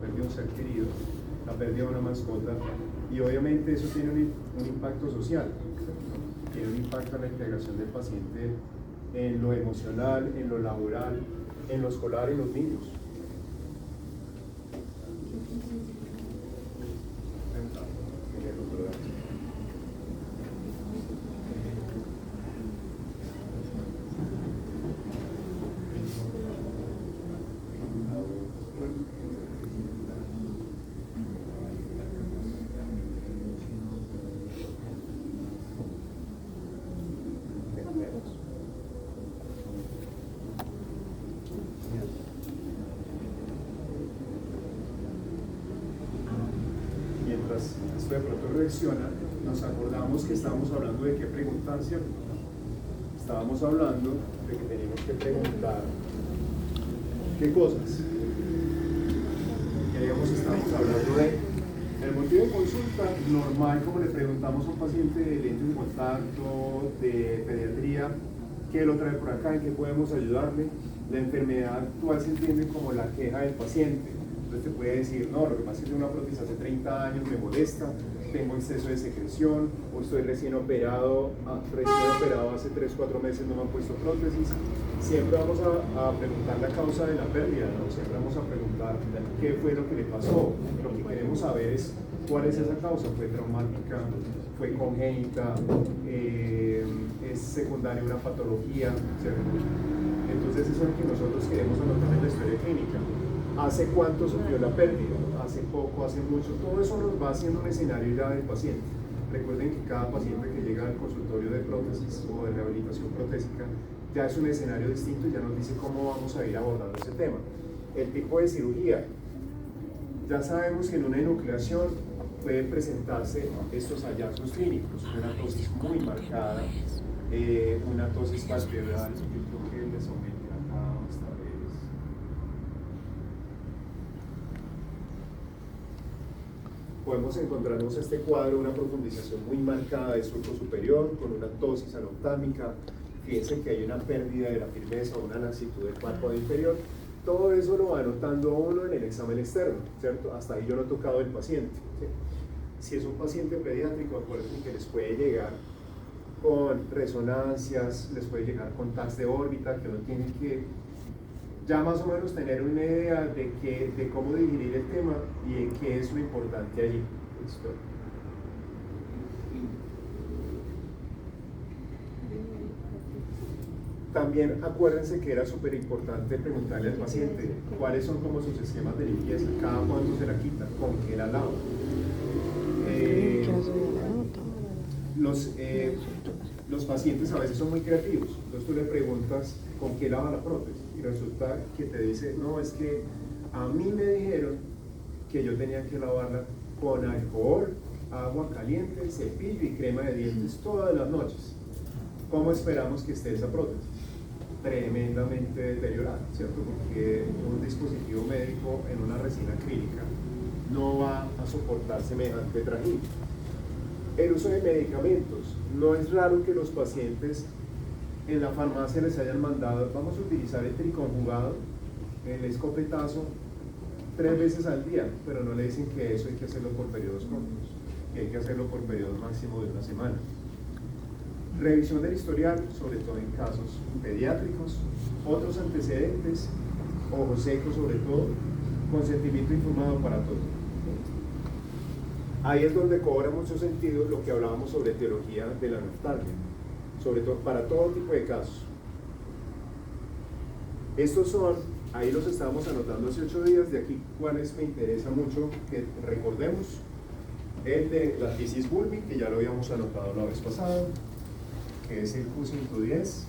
perdió un ser querido, la pérdida de una mascota, y obviamente eso tiene un impacto social, tiene un impacto en la integración del paciente en lo emocional, en lo laboral, en lo escolar y en los niños. Mientras esto de pronto reacciona, nos acordamos que estábamos hablando de qué preguntar, ¿cierto? Estábamos hablando de que teníamos que preguntar qué cosas. Que estábamos hablando de el motivo de consulta normal, como le preguntamos a un paciente de lentes de contacto, de pediatría, qué lo trae por acá, en qué podemos ayudarle. La enfermedad actual se entiende como la queja del paciente. Entonces te puede decir, no, lo que pasa es que tengo una prótesis hace 30 años, me molesta, tengo exceso de secreción, o estoy recién operado hace 3-4 meses, no me han puesto prótesis. Siempre vamos a preguntar la causa de la pérdida, ¿no? Siempre vamos a preguntar qué fue lo que le pasó. Lo que queremos saber es cuál es esa causa. ¿Fue traumática? ¿Fue congénita? ¿Es secundaria una patología? ¿Cierto? Entonces eso es lo que nosotros queremos anotar en la historia clínica. ¿Hace cuánto sufrió la pérdida? ¿Hace poco? ¿Hace mucho? Todo eso nos va haciendo un escenario ya del paciente. Recuerden que cada paciente que llega al consultorio de prótesis o de rehabilitación protésica ya es un escenario distinto y ya nos dice cómo vamos a ir abordando ese tema. El tipo de cirugía. Ya sabemos que en una enucleación pueden presentarse estos hallazgos clínicos, una tosis muy marcada, una tosis palpebral. Yo creo que les aumenté acá esta vez. Podemos encontrarnos este cuadro, una profundización muy marcada de surco superior con una tosis anoptámica. Fíjense que hay una pérdida de la firmeza, una laxitud del párpado inferior. Todo eso lo va anotando uno en el examen externo, ¿cierto? Hasta ahí yo no he tocado el paciente, ¿sí? Si es un paciente pediátrico, acuérdense que les puede llegar con resonancias, les puede llegar con tags de órbita, que uno tiene que ya más o menos tener una idea de cómo digerir el tema y en qué es lo importante allí. ¿Listo? También acuérdense que era súper importante preguntarle al paciente cuáles son como sus esquemas de limpieza, cada cuánto se la quita, con qué la lava. Los pacientes a veces son muy creativos, entonces tú le preguntas con qué lava la prótesis y resulta que te dice, no, es que a mí me dijeron que yo tenía que lavarla con alcohol, agua caliente, cepillo y crema de dientes todas las noches. ¿Cómo esperamos que esté esa prótesis? Tremendamente deteriorada, ¿cierto? Porque un dispositivo médico en una resina acrílica no va a soportar semejante trajín. El uso de medicamentos. No es raro que los pacientes en la farmacia les hayan mandado, vamos a utilizar el triconjugado, el escopetazo, 3 veces al día, pero no le dicen que eso hay que hacerlo por periodos cortos, que hay que hacerlo por periodos máximo de una semana. Revisión del historial, sobre todo en casos pediátricos, otros antecedentes, ojos secos sobre todo, consentimiento informado para todo. Ahí es donde cobra mucho sentido lo que hablábamos sobre teología de la noftalgia, sobre todo para todo tipo de casos. Estos son, ahí los estábamos anotando hace 8 días, de aquí cuáles me interesa mucho que recordemos. El de la tisis bulbi, que ya lo habíamos anotado la vez pasada, que es el Q110,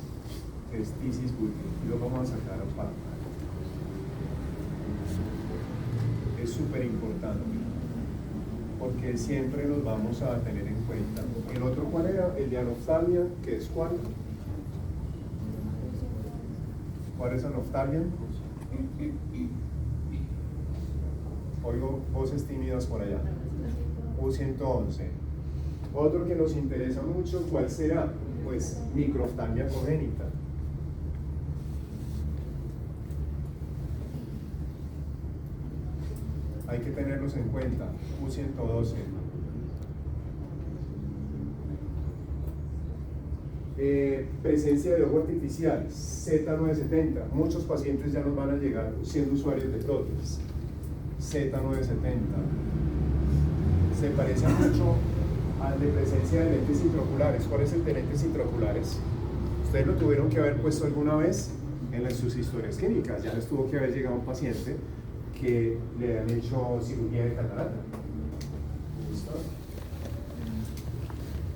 que es tisis bulbi, y lo vamos a sacar a pantalla. Es súper importante, porque siempre los vamos a tener en cuenta. El otro, ¿cuál era? El de anoftalmia, que es ¿cuál? ¿Cuál es anoftalmia? Oigo voces tímidas por allá. U111. Otro que nos interesa mucho, ¿cuál será? Pues microftalmia congénita. hay que tenerlos en cuenta. U112. Presencia de ojo artificial, Z970. Muchos pacientes ya nos van a llegar siendo usuarios de prótesis. Z970. Se parece mucho al de presencia de lentes intraoculares. ¿Cuál es el de lentes intraoculares? Ustedes lo tuvieron que haber puesto alguna vez en sus historias clínicas. Ya les tuvo que haber llegado un paciente que le han hecho cirugía de catarata. ¿Listo?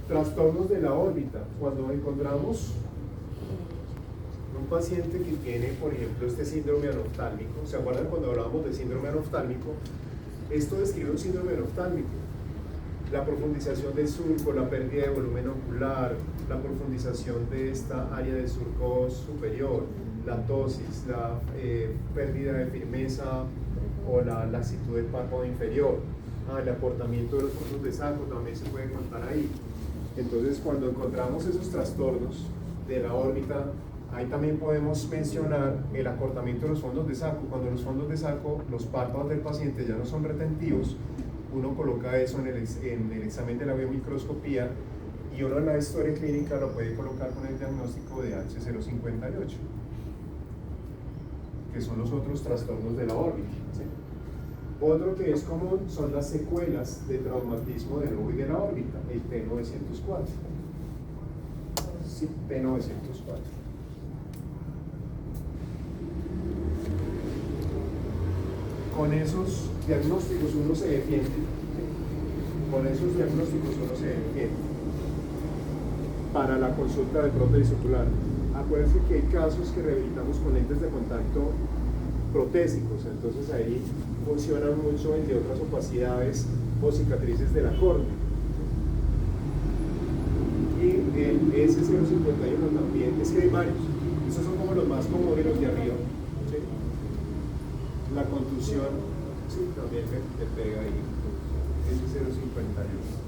Trastornos de la órbita. Cuando encontramos un paciente que tiene, por ejemplo, este síndrome anoftálmico, ¿se acuerdan cuando hablábamos de síndrome anoftálmico? Esto describe un síndrome anoftálmico. La profundización del surco, la pérdida de volumen ocular, la profundización de esta área del surco superior, la ptosis, la pérdida de firmeza o la laxitud del párpado inferior, el acortamiento de los fondos de saco también se puede contar ahí. Entonces, cuando encontramos esos trastornos de la órbita, ahí también podemos mencionar el acortamiento de los fondos de saco. Cuando los fondos de saco, los párpados del paciente ya no son retentivos, uno coloca eso en el examen de la biomicroscopía y uno en la historia clínica lo puede colocar con el diagnóstico de H058, que son los otros trastornos de la órbita. ¿Sí? Otro que es común son las secuelas de traumatismo del ojo y de la órbita, el P904. Sí, P904. Con esos diagnósticos uno se defiende. Con esos diagnósticos uno se defiende. Para la consulta de prótesis ocular. Acuérdense que hay casos que rehabilitamos con lentes de contacto protésicos, entonces ahí funcionan mucho el de otras opacidades o cicatrices de la córnea. Y el S051 también, es que hay varios. Estos son como los más comunes, los de arriba. ¿Sí? La contusión, sí, también te pega ahí. S051.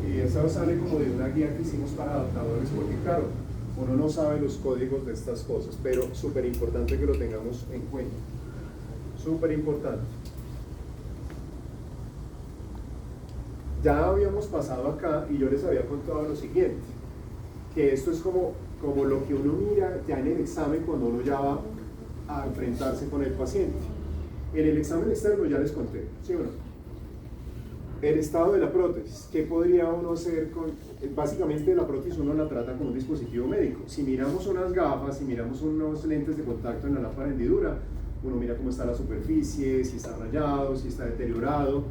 Y esa sale como de una guía que hicimos para adaptadores, porque claro, uno no sabe los códigos de estas cosas, pero súper importante que lo tengamos en cuenta. Súper importante. Ya habíamos pasado acá y yo les había contado lo siguiente, que esto es como lo que uno mira ya en el examen cuando uno ya va a enfrentarse con el paciente. En el examen externo ya les conté, ¿sí o no? El estado de la prótesis, ¿qué podría uno hacer con...? Básicamente la prótesis uno la trata como un dispositivo médico. Si miramos unas gafas, si miramos unos lentes de contacto en la lámpara de hendidura, uno mira cómo está la superficie, si está rayado, si está deteriorado.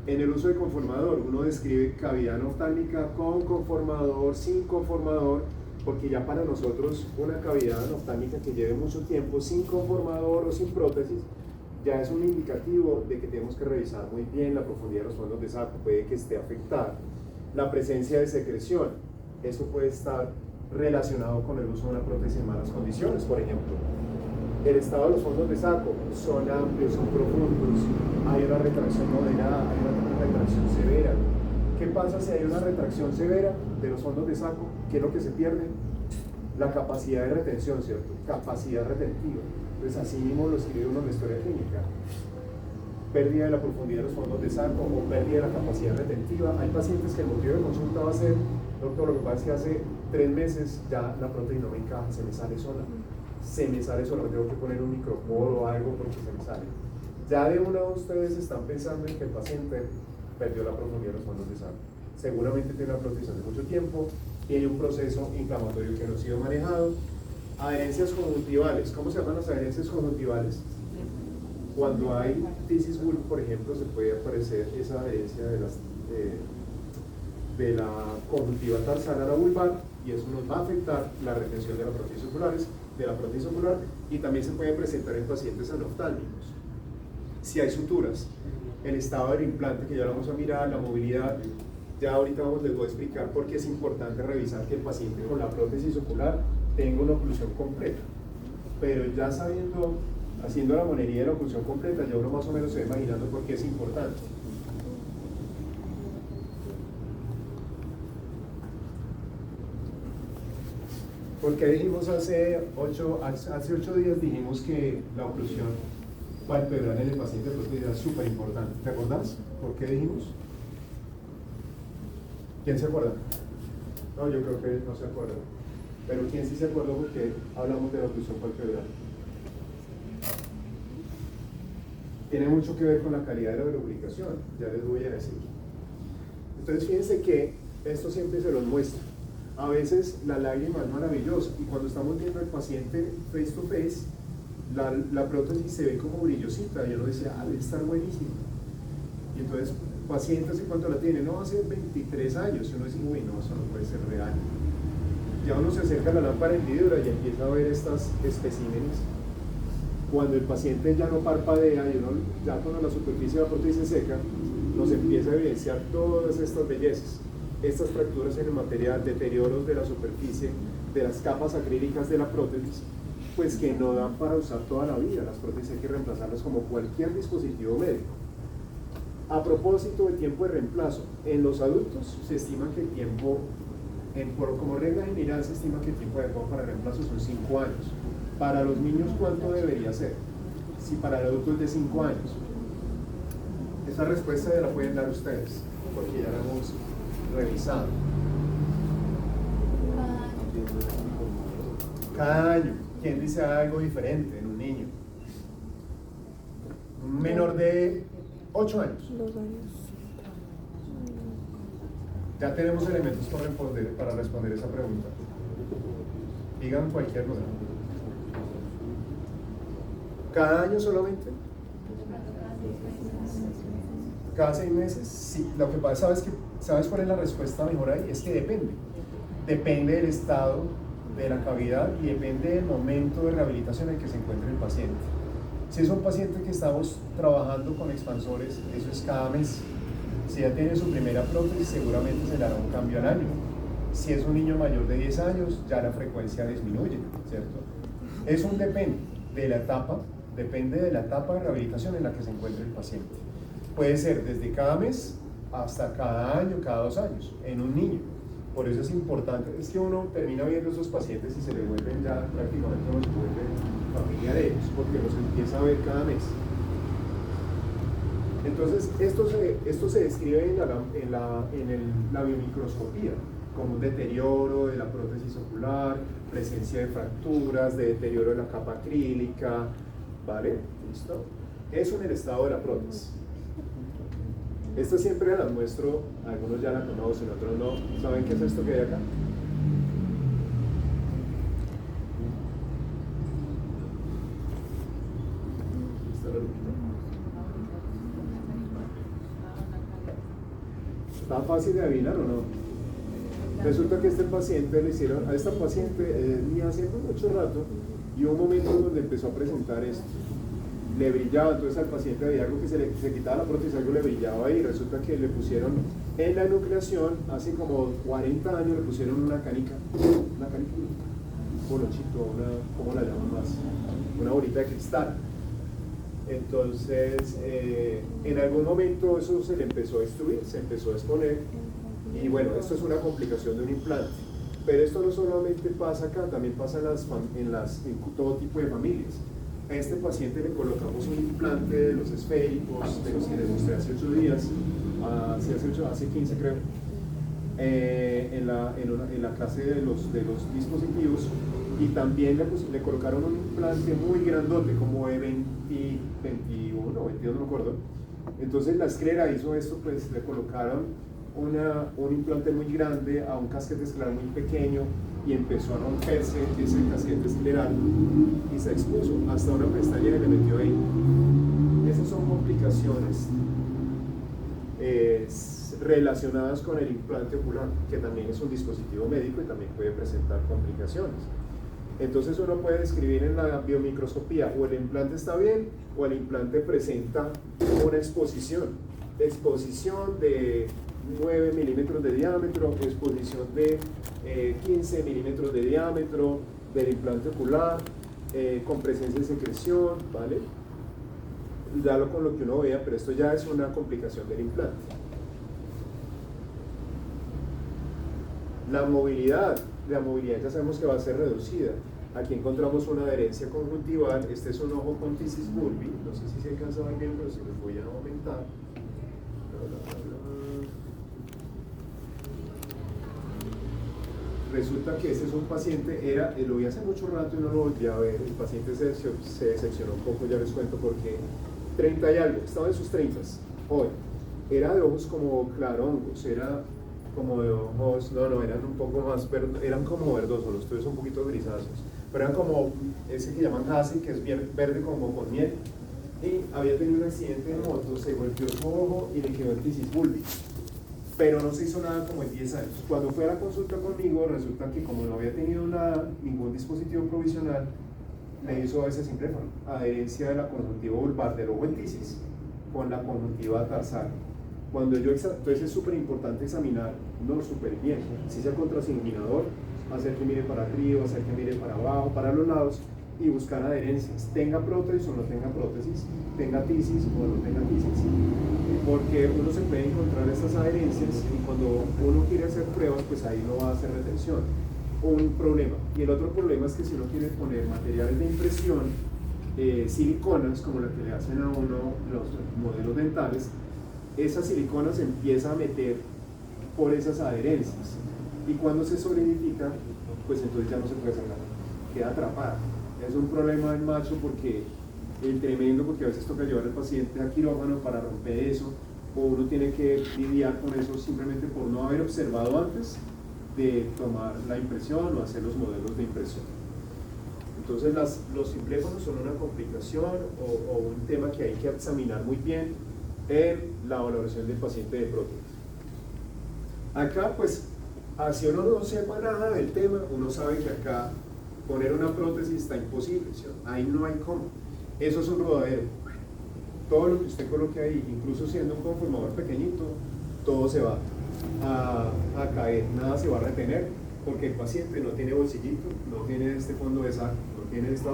En el uso de conformador, uno describe cavidad anoftálmica con conformador, sin conformador, porque ya para nosotros una cavidad anoftálmica que lleve mucho tiempo sin conformador o sin prótesis, ya es un indicativo de que tenemos que revisar muy bien la profundidad de los fondos de saco, puede que esté afectada. La presencia de secreción, eso puede estar relacionado con el uso de una prótesis en malas condiciones, por ejemplo. El estado de los fondos de saco son amplios, son profundos, hay una retracción moderada, hay una retracción severa. ¿Qué pasa si hay una retracción severa de los fondos de saco? ¿Qué es lo que se pierde? La capacidad de retención, ¿cierto? Capacidad retentiva. Entonces así mismo lo escribe uno en la historia clínica. Pérdida de la profundidad de los fondos de saco o pérdida de la capacidad retentiva. Hay pacientes que el motivo de consulta va a ser, doctor, lo que pasa es que hace 3 meses ya la prótesis no me encaja, se me sale sola. Se me sale sola, me tengo que poner un microporo o algo porque se me sale. Ya de una vez ustedes están pensando en que el paciente perdió la profundidad de los fondos de saco. Seguramente tiene una prótesis hace mucho tiempo, tiene un proceso inflamatorio que no ha sido manejado. Adherencias conjuntivales. ¿Cómo se llaman las adherencias conjuntivales? Cuando hay tisis bulb, por ejemplo, se puede aparecer esa adherencia de la conjuntiva tarsal a la vulvar y eso nos va a afectar la retención de la prótesis ocular y también se puede presentar en pacientes anoftálmicos. Si hay suturas, el estado del implante que ya lo vamos a mirar, la movilidad, ya ahorita les voy a explicar por qué es importante revisar que el paciente con la prótesis ocular tenga una oclusión completa. Pero ya haciendo la monería de la oclusión completa, ya uno más o menos se va imaginando por qué es importante. Porque dijimos hace 8 días dijimos que la oclusión palpebral en el paciente de prótesis era súper importante. ¿Te acordás? ¿Por qué dijimos? ¿Quién se acuerda? No, yo creo que no se acuerda. Pero ¿quién sí se acuerda porque hablamos de la oclusión palpebral? Tiene mucho que ver con la calidad de la lubricación, ya les voy a decir. Entonces fíjense que esto siempre se los muestra. A veces la lágrima es maravillosa y cuando estamos viendo al paciente face to face, la prótesis se ve como brillosita y uno dice, debe estar buenísimo. Y entonces, pacientes, ¿y cuánto la tiene? No, hace 23 años. Y uno dice, uy, no, eso no puede ser real. Ya uno se acerca a la lámpara hendidora y empieza a ver estas especímenes. Cuando el paciente ya no parpadea y uno, ya cuando la superficie de la prótesis se seca, nos empieza a evidenciar todas estas bellezas. Estas fracturas en el material, deterioros de la superficie, de las capas acrílicas de la prótesis, pues que no dan para usar toda la vida. Las prótesis hay que reemplazarlas como cualquier dispositivo médico. A propósito del tiempo de reemplazo, en los adultos se estima que el tiempo, como regla general, se estima que el tiempo adecuado para reemplazo son 5 años. Para los niños, ¿cuánto debería ser? Si para el adulto es de 5 años. Esa respuesta ya la pueden dar ustedes, porque ya la hemos revisado. Cada año. ¿Quién dice algo diferente en un niño? Un menor de 8 años. 2 años. Ya tenemos elementos para responder esa pregunta. Digan cualquier número. ¿Cada año solamente? ¿Cada 6 meses? Sí. Lo que pasa es que, ¿sabes cuál es la respuesta mejor ahí? Es que depende. Depende del estado de la cavidad y depende del momento de rehabilitación en que se encuentre el paciente. Si es un paciente que estamos trabajando con expansores, eso es cada mes. Si ya tiene su primera prótesis, seguramente se le hará un cambio al año. Si es un niño mayor de 10 años, ya la frecuencia disminuye, ¿cierto? Es un depende de la etapa de rehabilitación en la que se encuentre el paciente. Puede ser desde cada mes hasta cada año, cada 2 años, en un niño. Por eso es importante, es que uno termina viendo a esos pacientes y se le vuelven ya prácticamente no se vuelve familia de ellos, porque los empieza a ver cada mes. Entonces, esto se describe en la biomicroscopía, como un deterioro de la prótesis ocular, presencia de fracturas, de deterioro de la capa acrílica, ¿vale? ¿Listo? Eso en el estado de la prótesis. Esta siempre las muestro, algunos ya la conocen, otros no. ¿Saben qué es esto que hay acá? ¿Está fácil de adivinar o no? Resulta que a esta paciente venía haciendo mucho rato y hubo un momento donde empezó a presentar esto. Le brillaba, entonces al paciente había algo que se quitaba la prótesis, algo le brillaba ahí, y resulta que le pusieron en la enucleación, hace como 40 años le pusieron una canica, un bolochito, ¿cómo la llaman más? Una bolita de cristal. Entonces, en algún momento eso se le empezó a destruir, se empezó a exponer, y bueno, esto es una complicación de un implante. Pero esto no solamente pasa acá, también pasa en todo tipo de familias. A este paciente le colocamos un implante de los esféricos, de los que les mostré hace 8 días, hace 15 creo, en la clase de los dispositivos, y también le colocaron un implante muy grandote, como de 21 o 22, no me acuerdo. Entonces la esclera hizo esto, pues le colocaron un implante muy grande a un casquete escleral muy pequeño y empezó a romperse ese casquete escleral y se expuso hasta una pestaña que le metió ahí. Esas son complicaciones relacionadas con el implante ocular, que también es un dispositivo médico y también puede presentar complicaciones. Entonces uno puede describir en la biomicroscopía o el implante está bien o el implante presenta una exposición de 9 milímetros de diámetro, exposición de 15 milímetros de diámetro del implante ocular, con presencia de secreción, ¿vale? Ya con lo que uno vea, pero esto ya es una complicación del implante. La movilidad ya sabemos que va a ser reducida. Aquí encontramos una adherencia conjuntival. Este es un ojo con tisis bulbi. No sé si se alcanza a ver bien, pero se los voy a aumentar. Resulta que este es un paciente, lo vi hace mucho rato y no lo volví a ver. El paciente se decepcionó un poco, ya les cuento por qué. 30 y algo, estaba en sus 30 hoy. Era de ojos como clarongos, era como de ojos, no, eran un poco más, pero eran como verdosos, los tuyos son un poquito grisáceos, pero eran como ese que llaman Hasi, que es verde como con miel, y había tenido un accidente de moto, se golpeó su ojo y le quedó el tisis bulbi, pero no se hizo nada como en 10 años. Cuando fue a la consulta conmigo, resulta que como no había tenido ningún dispositivo provisional, me hizo a veces simpléfono, adherencia de la conjuntiva vulvar del ojo en tisis con la conjuntiva tarsal. Entonces es súper importante examinar, no súper bien, si sea contrasinguinador, hacer que mire para arriba, hacer que mire para abajo, para los lados, y buscar adherencias, tenga prótesis o no tenga prótesis, tenga tisis o no tenga tisis, porque uno se puede encontrar estas adherencias y cuando uno quiere hacer pruebas, pues ahí no va a hacer retención. Un problema. Y el otro problema es que si uno quiere poner materiales de impresión, siliconas, como la que le hacen a uno los modelos dentales, esas siliconas se empieza a meter por esas adherencias y cuando se solidifica, pues entonces ya no se puede sacar, queda atrapada. Es un problema en macho porque a veces toca llevar al paciente a quirófano para romper eso, o uno tiene que lidiar con eso simplemente por no haber observado antes de tomar la impresión o hacer los modelos de impresión. Entonces los simpléfonos son una complicación o un tema que hay que examinar muy bien en la valoración del paciente de prótesis. Acá pues, si uno no sepa nada del tema, uno sabe que acá poner una prótesis está imposible, ¿sí? Ahí no hay cómo. Eso es un rodadero. Todo lo que usted coloque ahí, incluso siendo un conformador pequeñito, todo se va a caer, nada se va a retener, porque el paciente no tiene bolsillito, no tiene este fondo de saco, no tiene esta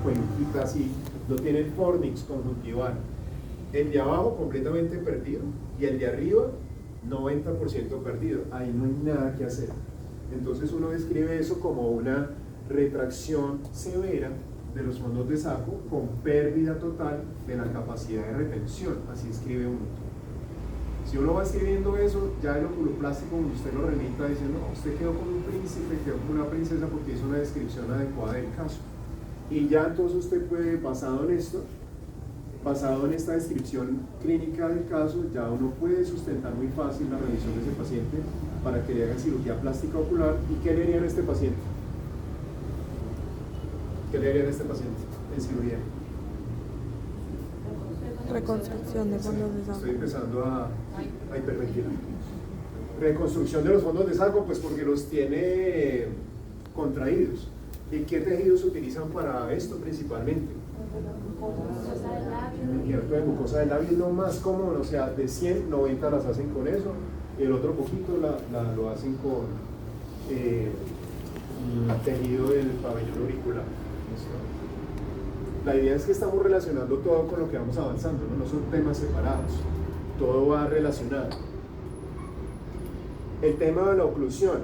cuenquita así, no tiene el fornix conjuntival. El de abajo completamente perdido y el de arriba 90% perdido. Ahí no hay nada que hacer. Entonces uno describe eso como una retracción severa de los fondos de saco con pérdida total de la capacidad de retención. Así escribe uno. Si uno va escribiendo eso, ya el oculoplástico, cuando usted lo remita, dice, no, usted quedó como un príncipe, quedó como una princesa porque hizo una descripción adecuada del caso. Y ya entonces usted puede, basado en esta descripción clínica del caso, ya uno puede sustentar muy fácil la revisión de ese paciente para que le hagan cirugía plástica ocular. ¿Y qué le harían a este paciente? ¿Qué le harían a este paciente en cirugía? Reconstrucción de fondos de saco. Estoy empezando a hiperventilar. Reconstrucción de los fondos de saco, pues porque los tiene contraídos. ¿Y qué tejidos se utilizan para esto principalmente? Injerto de mucosa del labio es lo más común, o sea, de 100, 90 las hacen con eso, y el otro poquito lo hacen con tejido del pabellón auricular. La idea es que estamos relacionando todo con lo que vamos avanzando, no son temas separados, todo va relacionado. El tema de la oclusión.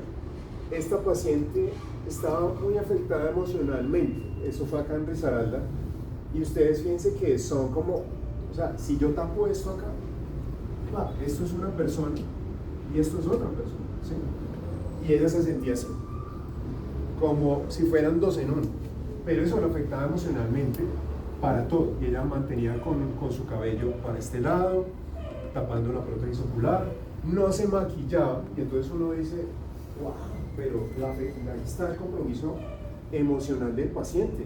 Esta paciente estaba muy afectada emocionalmente, eso fue acá en Risaralda, y ustedes fíjense que son como, o sea, si yo tapo esto acá, esto es una persona y esto es otra persona, ¿sí? Y ella se sentía así, como si fueran dos en uno, pero eso la afectaba emocionalmente para todo, y ella mantenía con su cabello para este lado, tapando la prótesis ocular, no se maquillaba, y entonces uno dice, wow, pero ahí está el compromiso emocional del paciente.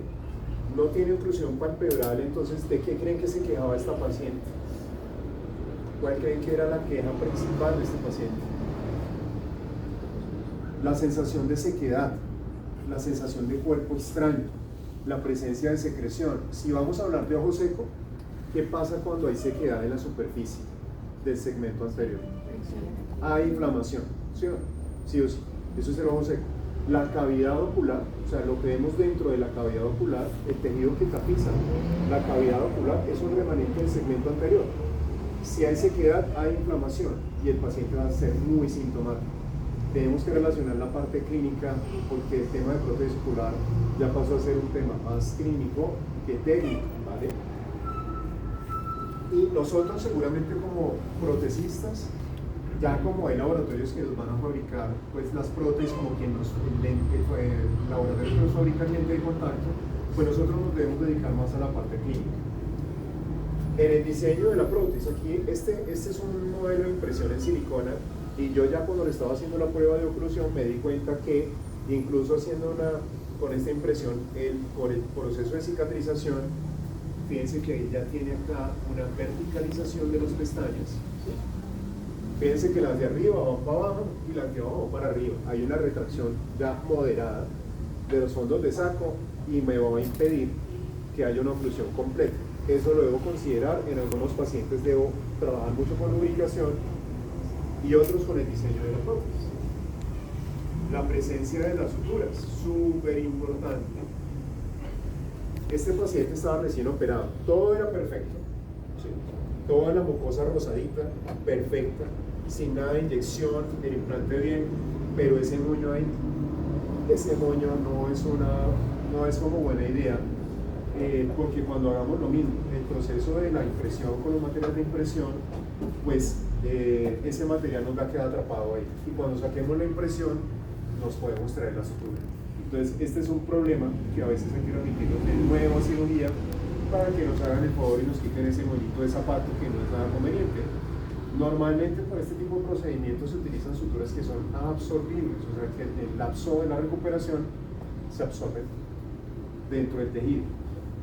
No tiene oclusión palpebral, entonces ¿de qué creen que se quejaba esta paciente? ¿Cuál creen que era la queja principal de este paciente? La sensación de sequedad, la sensación de cuerpo extraño, la presencia de secreción. Si vamos a hablar de ojo seco, ¿qué pasa cuando hay sequedad en la superficie del segmento anterior? Hay inflamación, ¿sí o no? Sí o sí, eso es el ojo seco. La cavidad ocular, o sea, lo que vemos dentro de la cavidad ocular, el tejido que tapiza la cavidad ocular es un remanente del segmento anterior. Si hay sequedad, hay inflamación y el paciente va a ser muy sintomático. tenemos que relacionar la parte clínica porque el tema de prótesis ocular ya pasó a ser un tema más clínico que técnico, ¿vale? Y nosotros seguramente como protecistas, ya como hay laboratorios que nos van a fabricar pues las prótesis como quien nos el laboratorio que nos fabrica el lente de contacto, pues nosotros nos debemos dedicar más a la parte clínica. En el diseño de la prótesis, aquí este es un modelo de impresión en silicona y yo ya cuando le estaba haciendo la prueba de oclusión me di cuenta que incluso haciendo con esta impresión por el proceso de cicatrización, fíjense que ahí ya tiene acá una verticalización de los pestañas, ¿sí? Fíjense que las de arriba van para abajo y las de abajo van para arriba. Hay una retracción ya moderada de los fondos de saco y me va a impedir que haya una oclusión completa. Eso lo debo considerar. En algunos pacientes debo trabajar mucho con lubricación y otros con el diseño de la prótesis. La presencia de las suturas, súper importante. Este paciente estaba recién operado, todo era perfecto, ¿sí? Toda la mucosa rosadita, perfecta, sin nada de inyección, el implante bien, pero ese moño ahí, ese moño no es como buena idea, porque cuando hagamos lo mismo, el proceso de la impresión con los materiales de impresión, pues ese material nos va a quedar atrapado ahí, y cuando saquemos la impresión, nos podemos traer la sutura. Entonces, este es un problema que a veces hay que remitirnos de nuevo a cirugía para que nos hagan el favor y nos quiten ese moñito de zapato que no es nada conveniente. Normalmente para este tipo de procedimientos se utilizan suturas que son absorbibles, o sea que el lapso de la recuperación se absorbe dentro del tejido.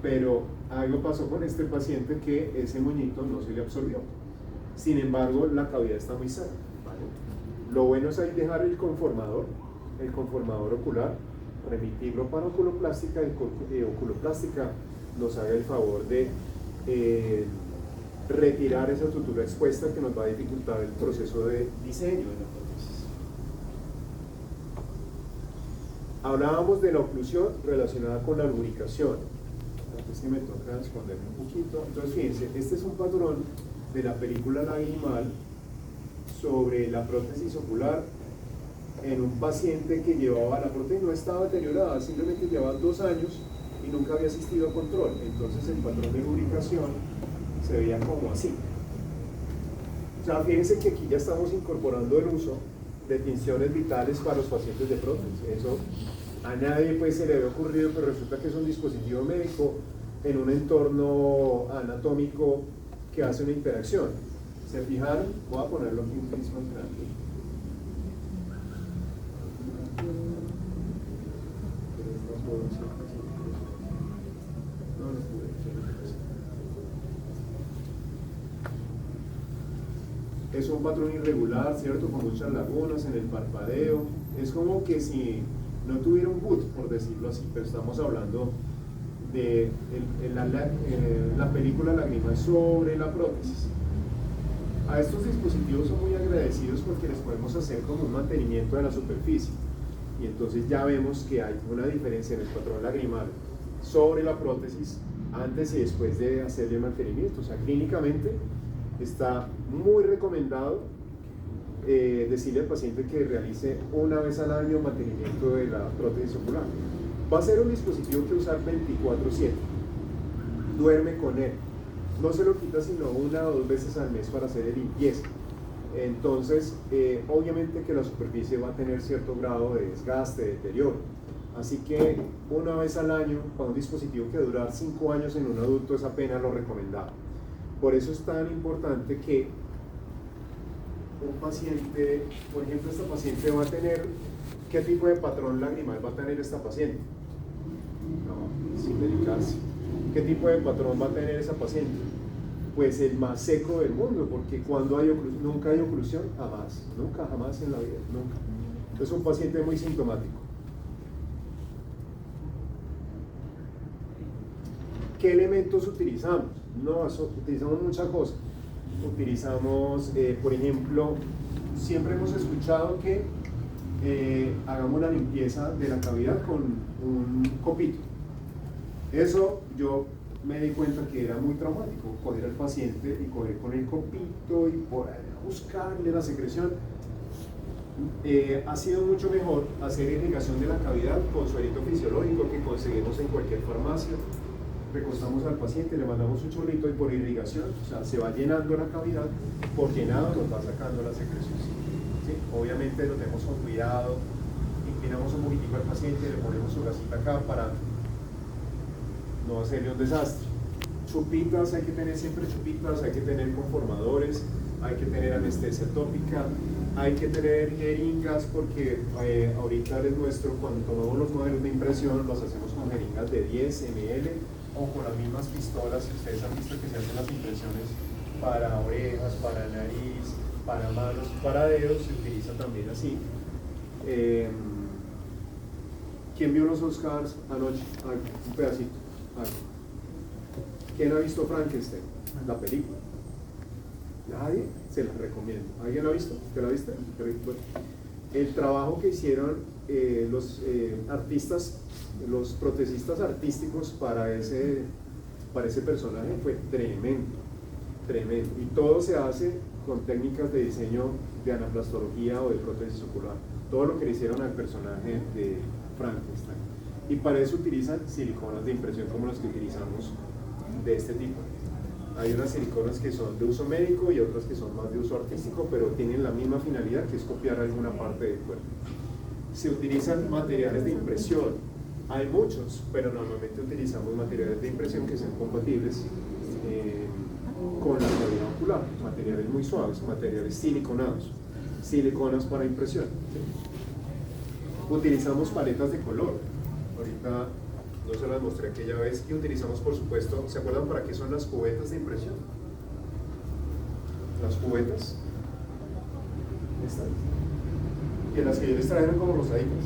Pero algo pasó con este paciente que ese moñito no se le absorbió. Sin embargo, la cavidad está muy sana, ¿vale? Lo bueno es ahí dejar el conformador ocular, remitirlo para oculoplástica y oculoplástica nos haga el favor de retirar esa sutura expuesta que nos va a dificultar el proceso de diseño de la prótesis. Hablábamos de la oclusión relacionada con la lubricación. Es que me toca esconderme un poquito. Entonces fíjense, este es un patrón de la película lagrimal sobre la prótesis ocular en un paciente que llevaba, la prótesis no estaba deteriorada, simplemente llevaba 2 años y nunca había asistido a control. Entonces el patrón de lubricación se veía como así. O sea, fíjense que aquí ya estamos incorporando el uso de tinciones vitales para los pacientes de prótesis. Eso a nadie pues se le había ocurrido, pero resulta que es un dispositivo médico en un entorno anatómico que hace una interacción. ¿Se fijaron? Voy a ponerlo aquí un poquito más grande. Es un patrón irregular, ¿cierto? Con muchas lagunas en el parpadeo. Es como que si no tuviera un boot, por decirlo así, pero estamos hablando de la película lagrimal sobre la prótesis. A estos dispositivos son muy agradecidos porque les podemos hacer como un mantenimiento de la superficie. Y entonces ya vemos que hay una diferencia en el patrón lagrimal sobre la prótesis antes y después de hacerle mantenimiento. O sea, clínicamente está muy recomendado decirle al paciente que realice una vez al año mantenimiento de la prótesis ocular. Va a ser un dispositivo que usar 24/7. Duerme con él. No se lo quita sino 1 o 2 veces al mes para hacer limpieza. Entonces, obviamente que la superficie va a tener cierto grado de desgaste, de deterioro. Así que una vez al año, para un dispositivo que durar 5 años en un adulto es apenas lo recomendado. Por eso es tan importante que un paciente, por ejemplo, esta paciente va a tener, ¿qué tipo de patrón lagrimal va a tener esta paciente? No, sin dedicarse. ¿Qué tipo de patrón va a tener esa paciente? Pues el más seco del mundo, porque cuando hay oclusión, nunca hay oclusión, jamás, nunca, jamás en la vida, nunca. Es un paciente muy sintomático. ¿Qué elementos utilizamos? No, utilizamos muchas cosas. Utilizamos, por ejemplo, siempre hemos escuchado que hagamos la limpieza de la cavidad con un copito. Eso yo me di cuenta que era muy traumático, coger al paciente y coger con el copito y por ahí buscarle la secreción. Ha sido mucho mejor hacer irrigación de la cavidad con suerito fisiológico que conseguimos en cualquier farmacia. Recostamos al paciente, le mandamos un chorrito y por irrigación, o sea, se va llenando la cavidad, por llenado nos va sacando la secreción. ¿Sí? Obviamente lo tenemos con cuidado, inclinamos un poquitico al paciente, le ponemos su gasita acá para no hacerle un desastre. Chupitas, hay que tener siempre chupitas, hay que tener conformadores, hay que tener anestesia tópica, hay que tener jeringas porque ahorita les muestro, cuando tomamos los modelos de impresión los hacemos con jeringas de 10 ml o con las mismas pistolas. Ustedes han visto que se hacen las impresiones para orejas, para nariz, para manos, para dedos, se utiliza también así. ¿Quién vio los Oscars anoche? Un pedacito. ¿Quién ha visto Frankenstein? La película. Nadie, se la recomiendo. ¿Alguien la ha visto? ¿Te la viste? Bueno, el trabajo que hicieron los artistas, los protecistas artísticos para ese personaje fue tremendo, tremendo. Y todo se hace con técnicas de diseño de anaplastología o de prótesis ocular. Todo lo que le hicieron al personaje de Frankenstein. Y para eso utilizan siliconas de impresión como las que utilizamos de este tipo. Hay unas siliconas que son de uso médico y otras que son más de uso artístico, pero tienen la misma finalidad, que es copiar alguna parte del cuerpo. Se utilizan materiales de impresión, hay muchos, pero normalmente utilizamos materiales de impresión que sean compatibles con la cavidad ocular, materiales muy suaves, materiales siliconados, siliconas para impresión. ¿Sí? Utilizamos paletas de color, ahorita no se las mostré aquella vez, y utilizamos, por supuesto, ¿se acuerdan para qué son las cubetas de impresión? Las cubetas, estas, que las que yo les trajeron como rosaditas.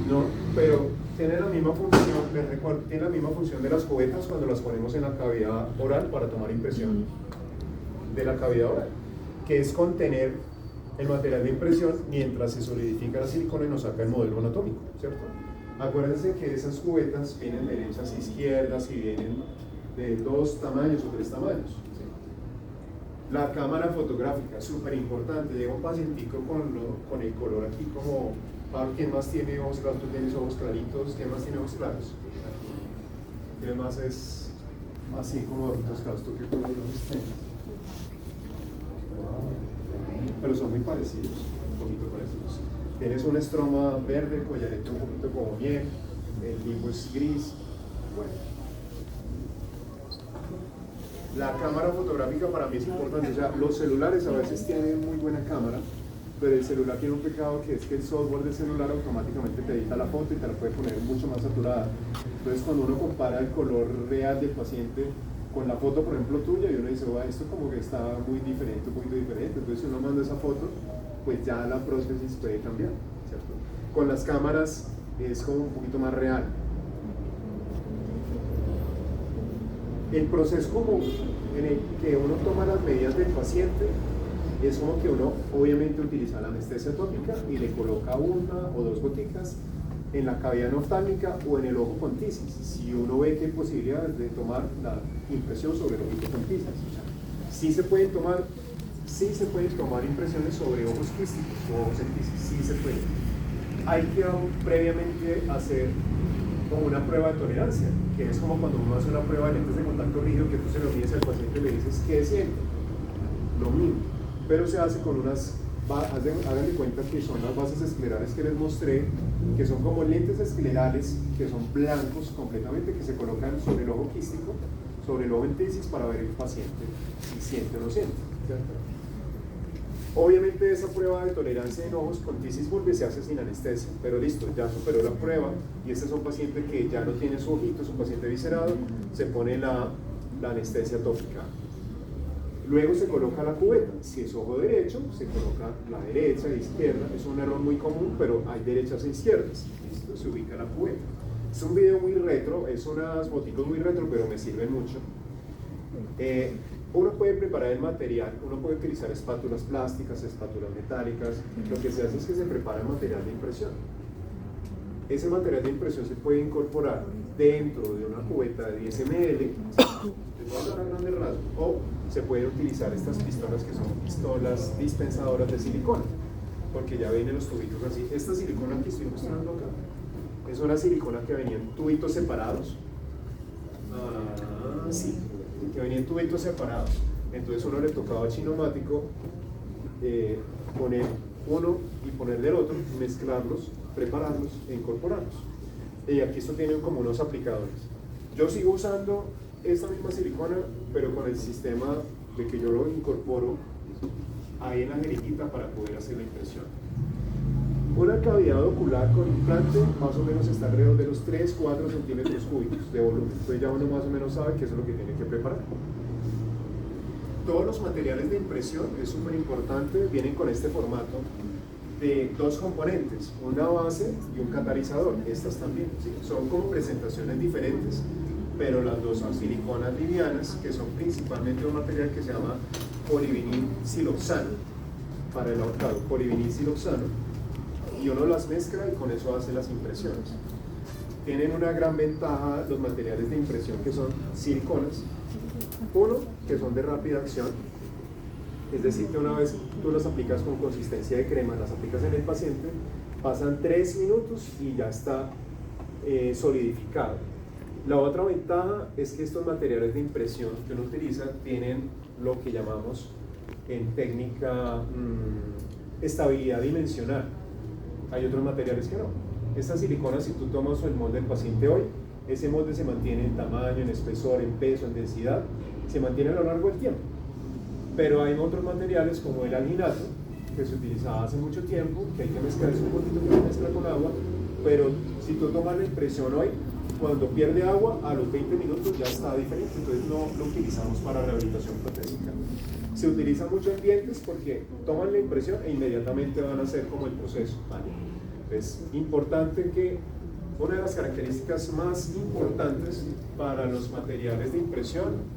No, pero tiene la misma función, les recuerdo, tiene la misma función de las cubetas cuando las ponemos en la cavidad oral para tomar impresión de la cavidad oral, que es contener el material de impresión mientras se solidifica la silicona y nos saca el modelo anatómico, ¿cierto? Acuérdense que esas cubetas vienen derechas e izquierdas y vienen de 2 tamaños o 3 tamaños. ¿Sí? La cámara fotográfica, súper importante. Llega un pacientico con el color aquí como, Pablo, ¿quién más tiene ojos claros? Tú tienes ojos claritos, ¿quién más tiene ojos claros? ¿Quién más es así como ojitos claros? ¿Tú qué color tienes? Pero son muy parecidos, un poquito parecidos. Tienes un estroma verde, el collarete un poquito como miel, el limbo es gris. Bueno, la cámara fotográfica para mí es importante. O sea, los celulares a veces tienen muy buena cámara, pero el celular tiene un pecado, que es que el software del celular automáticamente te edita la foto y te la puede poner mucho más saturada. Entonces, cuando uno compara el color real del paciente con la foto, por ejemplo, tuya, y uno dice, wow, esto como que está muy diferente, un poquito diferente. Entonces, si uno manda esa foto, pues ya la prótesis puede cambiar, ¿cierto? Con las cámaras es como un poquito más real. El proceso como en el que uno toma las medidas del paciente es como que uno obviamente utiliza la anestesia tópica y le coloca 1 o 2 goticas en la cavidad oftálmica o en el ojo con tisis, si uno ve que hay posibilidades de tomar la impresión sobre el ojito con tisis. O sea, sí se pueden tomar impresiones sobre ojos quísticos o ojos en tisis, sí se puede. Hay que previamente hacer como una prueba de tolerancia, que es como cuando uno hace una prueba de lentes de contacto rígido, que tú se lo mides al paciente y le dices, ¿qué siente? Lo mismo, pero se hace con unas, hagan de cuenta que son las bases esclerales que les mostré, que son como lentes esclerales, que son blancos completamente, que se colocan sobre el ojo quístico, sobre el ojo en tisis, para ver el paciente si siente o no siente, ¿cierto? Obviamente esa prueba de tolerancia en ojos con tisis bulbe se hace sin anestesia, pero listo, ya superó la prueba y este es un paciente que ya no tiene su ojito, es un paciente viscerado, se pone la anestesia tópica. Luego se coloca la cubeta, si es ojo derecho, se coloca la derecha e izquierda, es un error muy común, pero hay derechas e izquierdas, listo, se ubica la cubeta. Es un video muy retro, es unas fotitos muy retro, pero me sirven mucho. Uno puede preparar el material, uno puede utilizar espátulas plásticas, espátulas metálicas. Lo que se hace es que se prepara el material de impresión. ese material de impresión se puede incorporar dentro de una cubeta de 10 ml, de todas las grandes rasgos, o se pueden utilizar estas pistolas que son pistolas dispensadoras de silicona, porque ya vienen los tubitos así. Esta silicona que estoy mostrando acá es una silicona que venía en tubitos separados. Sí, que venía en tubitos separados. Entonces uno le tocaba chinomático poner uno y poner del otro, mezclarlos, prepararlos e incorporarlos. Y aquí esto tiene como unos aplicadores. Yo sigo usando esta misma silicona, pero con el sistema de que yo lo incorporo ahí en la jeringuita para poder hacer la impresión. Una cavidad ocular con implante más o menos está alrededor de los 3-4 centímetros cúbicos de volumen. Entonces ya uno más o menos sabe que eso es lo que tiene que preparar. Todos los materiales de impresión, es súper importante, vienen con este formato de dos componentes, una base y un catalizador. Estas también, ¿sí? Son como presentaciones diferentes, pero las dos son siliconas livianas, que son principalmente un material que se llama polivinil siloxano, para el ahorcado, polivinil siloxano, y uno las mezcla y con eso hace las impresiones. Tienen una gran ventaja los materiales de impresión que son siliconas. Uno, que son de rápida acción, es decir, que una vez tú las aplicas con consistencia de crema, las aplicas en el paciente, pasan 3 minutos y ya está solidificado. La otra ventaja es que estos materiales de impresión que uno utiliza tienen lo que llamamos en técnica estabilidad dimensional. Hay otros materiales que no. Esta silicona, si tú tomas el molde del paciente hoy, ese molde se mantiene en tamaño, en espesor, en peso, en densidad, se mantiene a lo largo del tiempo. Pero hay otros materiales como el alginato, que se utilizaba hace mucho tiempo, que hay que mezclar un poquito que se mezcla con agua, pero si tú tomas la impresión hoy, cuando pierde agua, a los 20 minutos ya está diferente, entonces no lo utilizamos para rehabilitación protésica. Se utiliza mucho en dientes porque toman la impresión e inmediatamente van a hacer como el proceso, ¿vale? Es importante que una de las características más importantes para los materiales de impresión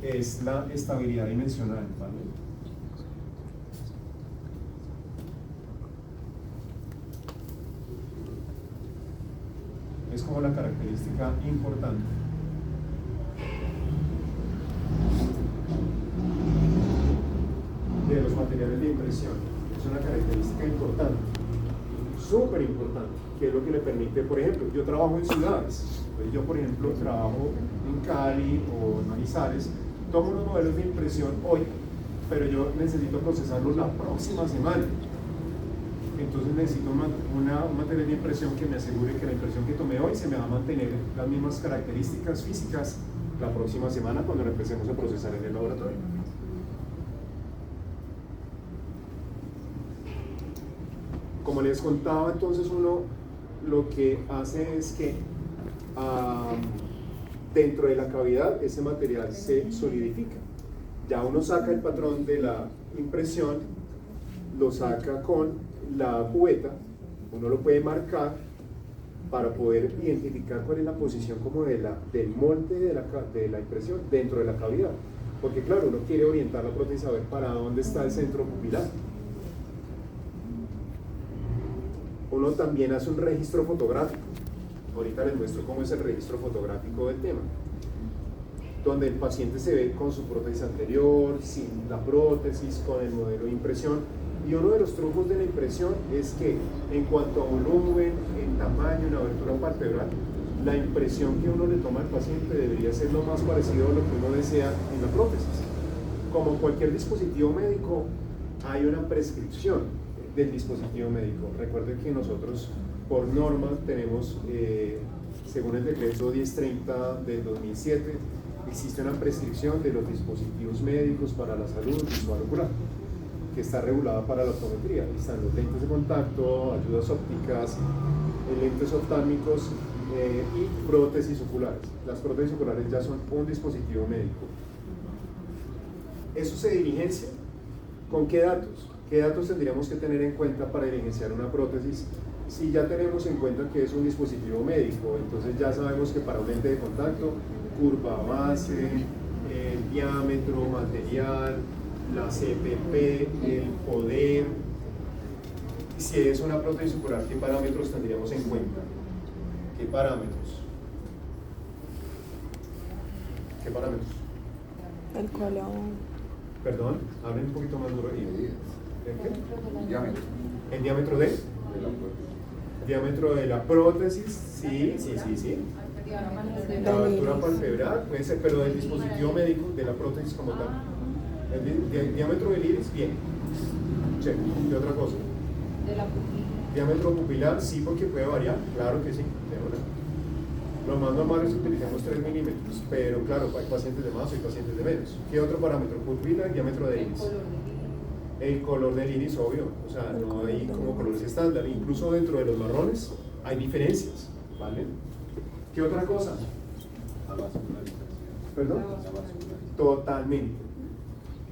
es la estabilidad dimensional, ¿vale? Es como la característica importante. De los materiales de impresión. Es una característica importante, súper importante, que es lo que le permite, por ejemplo, yo trabajo en ciudades, yo por ejemplo trabajo en Cali o en Manizales, tomo unos modelos de impresión hoy, pero yo necesito procesarlos la próxima semana. Entonces necesito un material de impresión que me asegure que la impresión que tomé hoy se me va a mantener las mismas características físicas la próxima semana cuando la empecemos a procesar en el laboratorio. Como les contaba, entonces uno lo que hace es que dentro de la cavidad ese material se solidifica. Ya uno saca el patrón de la impresión, lo saca con la cubeta, uno lo puede marcar para poder identificar cuál es la posición como del molde de la impresión dentro de la cavidad. Porque claro, uno quiere orientar la prótesis a ver para dónde está el centro pupilar. Uno también hace un registro fotográfico. Ahorita les muestro cómo es el registro fotográfico del tema, donde el paciente se ve con su prótesis anterior, sin la prótesis, con el modelo de impresión. Y uno de los trucos de la impresión es que en cuanto a volumen, en tamaño, en abertura palpebral, la impresión que uno le toma al paciente debería ser lo más parecido a lo que uno desea en la prótesis. Como cualquier dispositivo médico, hay una prescripción del dispositivo médico. Recuerden que nosotros por norma tenemos, según el decreto 1030 del 2007, existe una prescripción de los dispositivos médicos para la salud visual ocular, que está regulada para la optometría. Están los lentes de contacto, ayudas ópticas, lentes oftálmicos y prótesis oculares. Las prótesis oculares ya son un dispositivo médico. Eso se diligencia ¿con qué datos? ¿Qué datos tendríamos que tener en cuenta para diligenciar una prótesis? Si ya tenemos en cuenta que es un dispositivo médico, entonces ya sabemos que para un lente de contacto, curva base, el diámetro, material, la CPP, el poder. si es una prótesis ocular, ¿qué parámetros tendríamos en cuenta? ¿Qué parámetros? ¿Qué parámetros? El color. Perdón, hablen un poquito más duro ahí. ¿El qué? Diámetro. ¿El diámetro de? De la prótesis. Diámetro de la prótesis, sí. La abertura palpebral, puede ser, pero del dispositivo médico, de la prótesis como tal. El diámetro del iris, bien. Check. ¿Qué otra cosa? De la pupila. Diámetro pupilar, sí, porque puede variar, claro que sí. Lo más normal es que utilicemos 3 milímetros, pero claro, hay pacientes de más y pacientes de menos. ¿Qué otro parámetro? Pupila y diámetro de iris. El color del iris, obvio, o sea, no hay como colores estándar, incluso dentro de los marrones hay diferencias, ¿vale? ¿Qué otra cosa? La vascularización. ¿Perdón? La vascularización. Totalmente.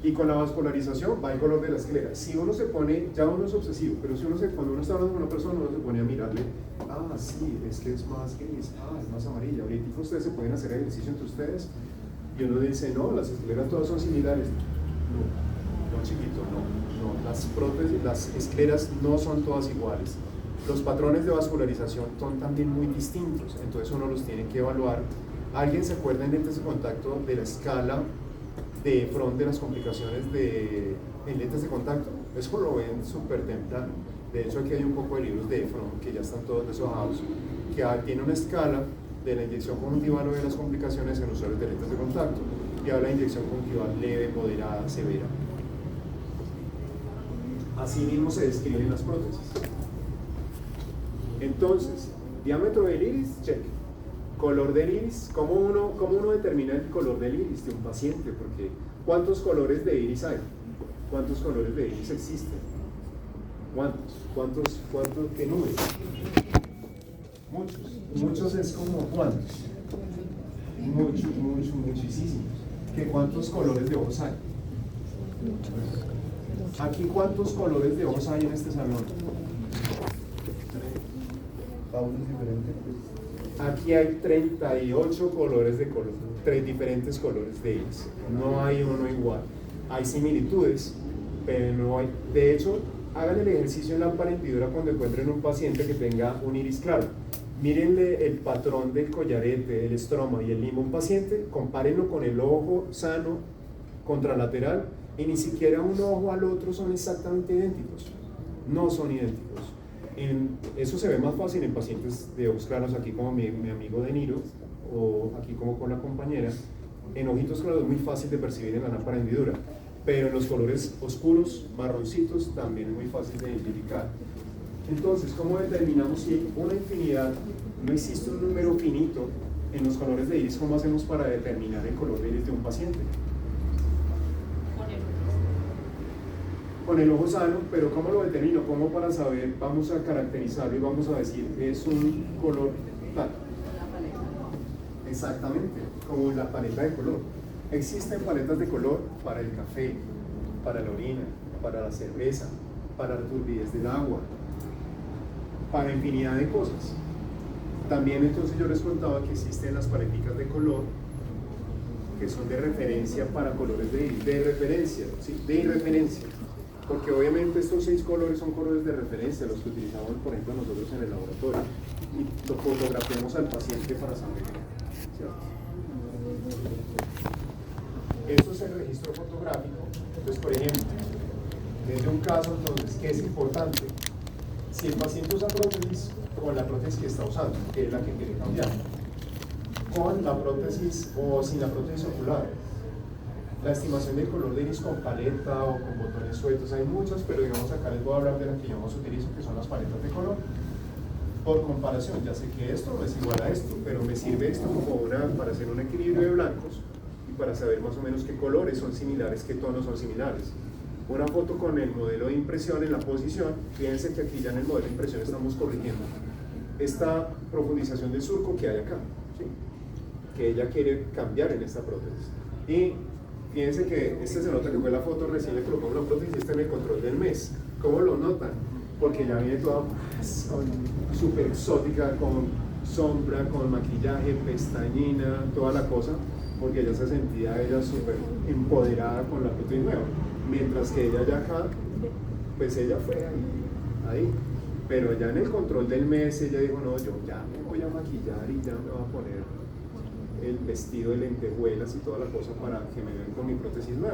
Y con la vascularización va el color de la esclera. Si uno se pone, ya uno es obsesivo, pero si cuando uno está hablando con una persona, uno se pone a mirarle, sí, es que es más gris, es más amarilla. Ahorita ustedes se pueden hacer ejercicio entre ustedes y uno dice, no, las escleras todas son similares. No, chiquito, no. Las prótesis, las escleras no son todas iguales. Los patrones de vascularización son también muy distintos, entonces uno los tiene que evaluar. ¿Alguien se acuerda en lentes de contacto de la escala de Front de las complicaciones en lentes de contacto? Eso lo ven súper temprano. De hecho, aquí hay un poco de libros de Front que ya están todos deshojados, que tiene una escala de la inyección conjuntival o de las complicaciones en usuarios de lentes de contacto, y habla de inyección conjuntival leve, moderada, severa. Así mismo se describen las prótesis. Entonces, diámetro del iris, check. Color del iris, ¿cómo uno determina el color del iris de un paciente? Porque ¿cuántos colores de iris hay? ¿Cuántos colores de iris existen? ¿Cuántos? ¿Qué número? Muchos es como ¿cuántos? Muchísimos. ¿Qué cuántos colores de ojos hay? Aquí, ¿cuántos colores de ojos hay en este salón? Paulos diferentes, pues. Aquí hay 38 colores de color, 3 diferentes colores de iris. No hay uno igual. Hay similitudes, pero no hay. De hecho, hagan el ejercicio en la hendidura cuando encuentren un paciente que tenga un iris claro. Mírenle el patrón del collarete, el estroma y el limbo a un paciente, compárenlo con el ojo sano contralateral, y ni siquiera un ojo al otro son exactamente idénticos. No son idénticos. Eso se ve más fácil en pacientes de ojos claros, aquí como mi amigo De Niro, o aquí como con la compañera. En ojitos claros es muy fácil de percibir en la lámpara de hendidura, pero en los colores oscuros, marroncitos, también es muy fácil de identificar. Entonces, ¿cómo determinamos si hay una infinidad, no existe un número finito en los colores de iris? ¿Cómo hacemos para determinar el color de iris de un paciente? Con el ojo sano, pero ¿cómo lo determino? ¿Cómo para saber? Vamos a caracterizarlo y vamos a decir, es un color tal. Exactamente, como la paleta de color. Existen paletas de color para el café, para la orina, para la cerveza, para la turbidez del agua, para infinidad de cosas. También entonces yo les contaba que existen las paleticas de color que son de referencia para colores de referencia, ¿sí? De irreferencia. Porque obviamente estos 6 colores son colores de referencia, los que utilizamos, por ejemplo, nosotros en el laboratorio, y lo fotografiamos al paciente para saber, ¿cierto? Esto es el registro fotográfico. Entonces, por ejemplo, desde un caso, entonces, ¿qué es importante? Si el paciente usa prótesis, con la prótesis que está usando, que es la que quiere cambiar, con la prótesis o sin la prótesis ocular, la estimación del color de iris con paleta o con botones sueltos, hay muchas, pero digamos acá les voy a hablar de la que yo más utilizo, que son las paletas de color. Por comparación, ya sé que esto no es igual a esto, pero me sirve esto como para hacer un equilibrio de blancos y para saber más o menos qué colores son similares, qué tonos son similares. Una foto con el modelo de impresión en la posición, fíjense que aquí ya en el modelo de impresión estamos corrigiendo esta profundización del surco que hay acá, ¿sí? Que ella quiere cambiar en esta prótesis. Y fíjense que se nota que fue la foto, recién le colocamos la prótesis, está en el control del mes. ¿Cómo lo notan? Porque ya viene toda súper exótica, con sombra, con maquillaje, pestañina, toda la cosa, porque ella se sentía súper empoderada con la prótesis nueva. Mientras que ella ya acá, pues ella fue ahí. Pero ya en el control del mes ella dijo, no, yo ya me voy a maquillar y ya me voy a poner el vestido de lentejuelas y toda la cosa para que me vean con mi prótesis nueva.